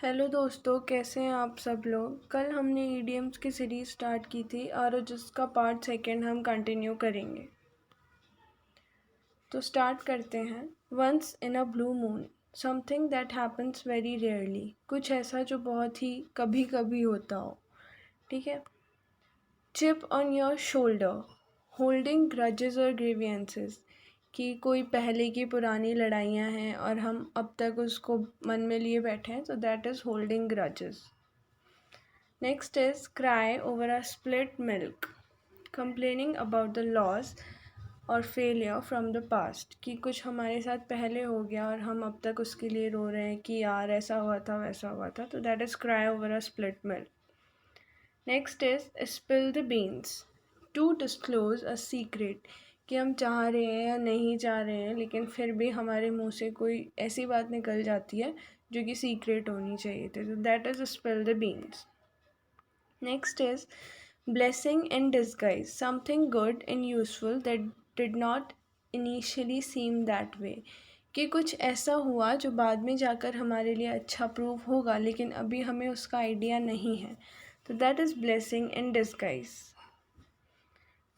Hello दोस्तों, कैसे हैं आप सब लोग। कल हमने ईडियम्स की सीरीज़ स्टार्ट की थी और जिसका पार्ट सेकंड हम कंटिन्यू करेंगे। तो स्टार्ट करते हैं। Once in a blue moon, something that happens very rarely. कुछ ऐसा जो बहुत ही कभी कभी होता हो। ठीक है। Chip on your shoulder, holding grudges और ग्रीवियंसेस। कि कोई पहले की पुरानी लड़ाइयाँ हैं और हम अब तक उसको मन में लिए बैठे हैं, तो that is holding grudges. Next is cry over a spilt milk, complaining about the loss और फेलियर फ्रॉम द पास्ट। कि कुछ हमारे साथ पहले हो गया और हम अब तक उसके लिए रो रहे हैं कि यार ऐसा हुआ था वैसा हुआ था, तो that is cry over a split milk. Next is spill the beans, to disclose a secret. कि हम चाह रहे हैं या नहीं चाह रहे हैं, लेकिन फिर भी हमारे मुंह से कोई ऐसी बात निकल जाती है जो कि सीक्रेट होनी चाहिए थी, तो that is spill the beans. Next is blessing in disguise, something good and useful that did not initially seem that way। कि कुछ ऐसा हुआ जो बाद में जाकर हमारे लिए अच्छा प्रूव होगा, लेकिन अभी हमें उसका आइडिया नहीं है, तो that is blessing in disguise.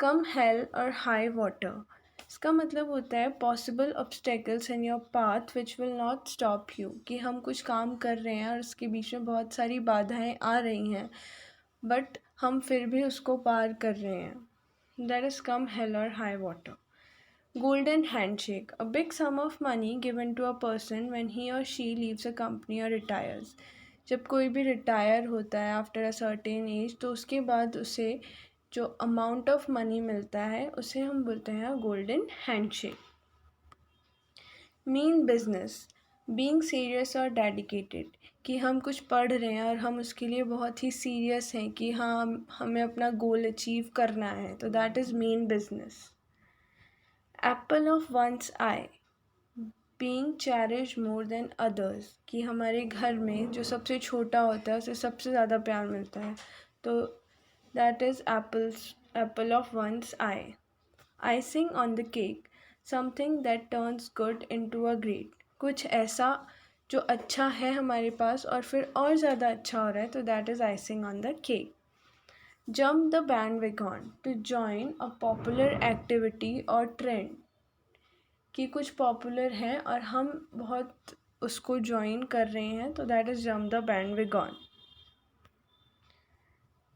Come hell और हाई वाटर, इसका मतलब होता है possible obstacles in your path which will not stop you. कि हम कुछ काम कर रहे हैं और उसके बीच में बहुत सारी बाधाएं आ रही हैं, बट हम फिर भी उसको पार कर रहे हैं। दैट इज़ कम हेल और high water. Golden handshake, a big sum of money given to a person when he और शी लीव्स अ कंपनी और रिटायर्स। जब कोई भी रिटायर होता है आफ्टर अ सर्टेन एज, तो उसके बाद उसे जो अमाउंट ऑफ मनी मिलता है उसे हम बोलते हैं golden handshake. Mean business, being serious और डेडिकेटेड। कि हम कुछ पढ़ रहे हैं और हम उसके लिए बहुत ही सीरियस हैं कि हाँ हमें अपना गोल अचीव करना है, तो that is mean business. Apple of one's eye, being cherish more than others. कि हमारे घर में जो सबसे छोटा होता है उसे सबसे ज़्यादा प्यार मिलता है, तो that is apple of one's eye. Icing on the cake, something that turns good into a great. कुछ ऐसा जो अच्छा है हमारे पास और फिर और ज़्यादा अच्छा हो रहा है, तो that is icing on the cake. Jump the bandwagon, to join a popular activity और ट्रेंड। कि कुछ पॉपुलर है और हम बहुत उसको ज्वाइन कर रहे हैं, तो that is jump the bandwagon.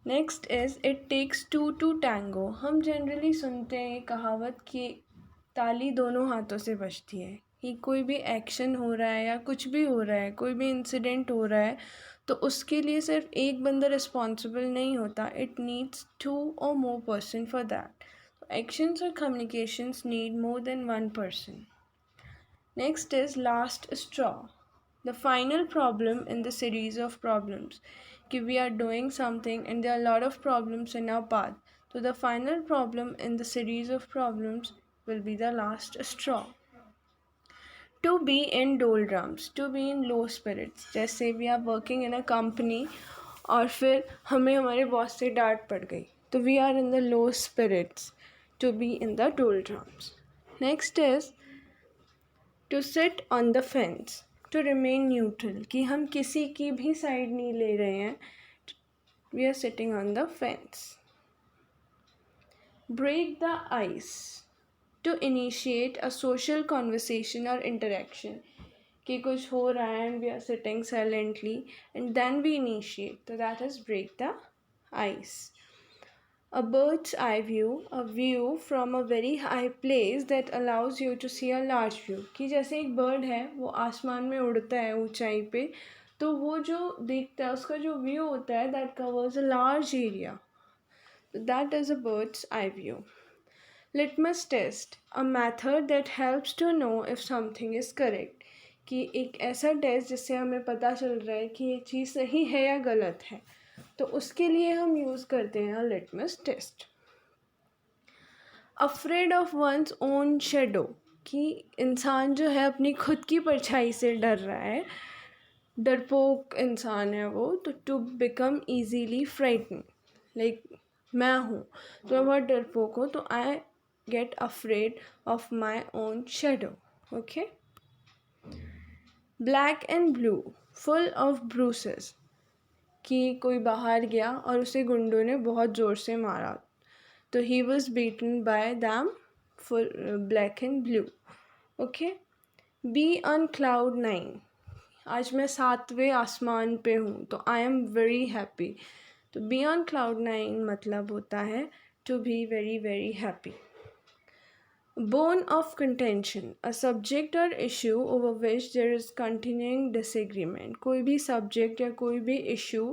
Next is it takes two to tango. हम जनरली सुनते हैं कहावत कि ताली दोनों हाथों से बजती है। कि कोई भी एक्शन हो रहा है या कुछ भी हो रहा है, कोई भी इंसिडेंट हो रहा है, तो उसके लिए सिर्फ एक बंदा रिस्पॉन्सिबल नहीं होता, इट नीड्स टू और more person for that. Actions और communications need more than one person. Next is last straw, the final problem in the series of problems. कि we are doing something and there are a lot of problems in our path. So the final problem in the series of problems will be the last straw. To be in doldrums, to be in low spirits. जैसे we are working in a company और फिर हमें हमारे boss से डांट पड़ गई, तो we are in the low spirits, to be in the doldrums. Next is to sit on the fence, to remain neutral. कि हम किसी की भी साइड नहीं ले रहे हैं, we are sitting on the fence. Break the ice, to initiate a social conversation और इंटरेक्शन। कि कुछ हो रहा है and we are sitting silently and then we initiate, तो that is break the ice. A bird's eye view, a view from a very high place that allows you to see a large view। कि जैसे एक bird है वो आसमान में उड़ता है ऊंचाई पे, तो वो जो देखता है उसका जो व्यू होता है that covers a large area, that is a bird's eye view। Litmus test, a method that helps to know if something is correct. कि एक ऐसा टेस्ट जिससे हमें पता चल रहा है कि ये चीज़ सही है या गलत है, तो उसके लिए हम यूज़ करते हैं litmus test. Afraid of one's own shadow, कि इंसान जो है अपनी खुद की परछाई से डर रहा है, डरपोक इंसान है वो, तो to become easily frighten. Like मैं हूँ तो मैं बहुत डरपोक हूँ, तो I get afraid of my own shadow. Okay. Black and blue, full of bruises, कि कोई बाहर गया और उसे गुंडों ने बहुत ज़ोर से मारा, तो he was beaten by them full black and blue. Okay. Be on cloud 9, आज मैं 7वें आसमान पे हूँ, तो आई एम वेरी हैप्पी. तो बी ऑन क्लाउड 9 मतलब होता है to be very very happy. Bone of contention, a subject or issue over which there is continuing disagreement. कोई भी subject या कोई भी issue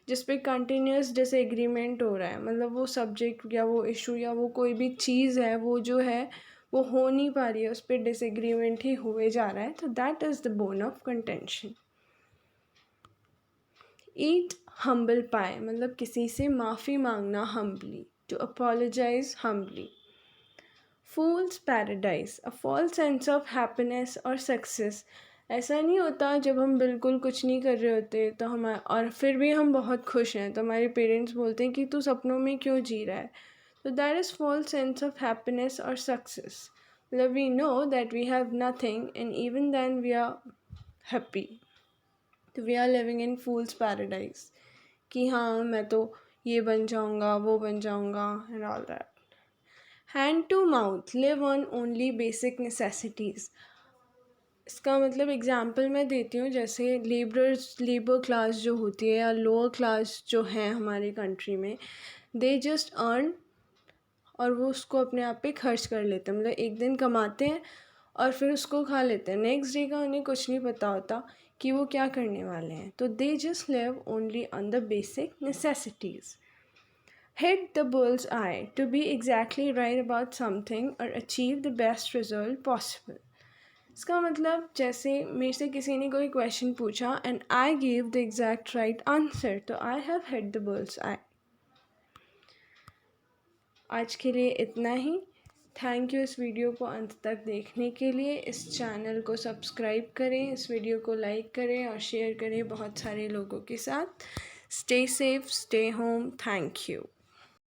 जिस पे continuous disagreement हो रहा है, मतलब वो subject या वो issue या वो कोई भी चीज़ है, वो जो है वो हो नहीं पा रही है, उस पर disagreement ही हुए जा रहा है, तो that is the bone of contention. Eat humble pie, मतलब किसी से माफ़ी मांगना humbly, to apologize humbly. Fool's paradise, a false sense of happiness और सक्सेस. ऐसा नहीं होता जब हम बिल्कुल कुछ नहीं कर रहे होते तो हम और फिर भी हम बहुत खुश हैं, तो हमारे पेरेंट्स बोलते हैं कि तू सपनों में क्यों जी रहा है. तो that is false sense of happiness और सक्सेस. मतलब we know that we have nothing and even then we are happy. तो we are living in fool's paradise, कि हाँ मैं तो ये बन जाऊँगा, वो बन जाऊँगा and all that. Hand to mouth, live on only basic necessities. इसका मतलब एग्जाम्पल मैं देती हूँ, जैसे लेबर क्लास जो होती है या लोअर क्लास जो है हमारे कंट्री में, दे जस्ट अर्न और वो उसको अपने आप पे खर्च कर लेते हैं. मतलब एक दिन कमाते हैं और फिर उसको खा लेते हैं, नेक्स्ट डे का उन्हें कुछ नहीं पता होता कि वो क्या करने वाले हैं. तो they just live only on the basic necessities. Hit the bull's eye, to be exactly right about something or achieve the best result possible. इसका मतलब जैसे मेरे से किसी ने कोई क्वेश्चन पूछा and I give the exact right answer, तो I have hit the bull's eye. आज के लिए इतना ही. थैंक यू इस वीडियो को अंत तक देखने के लिए. इस चैनल को सब्सक्राइब करें, इस वीडियो को लाइक करें और शेयर करें बहुत सारे लोगों के साथ. Stay safe, stay home. Thank you.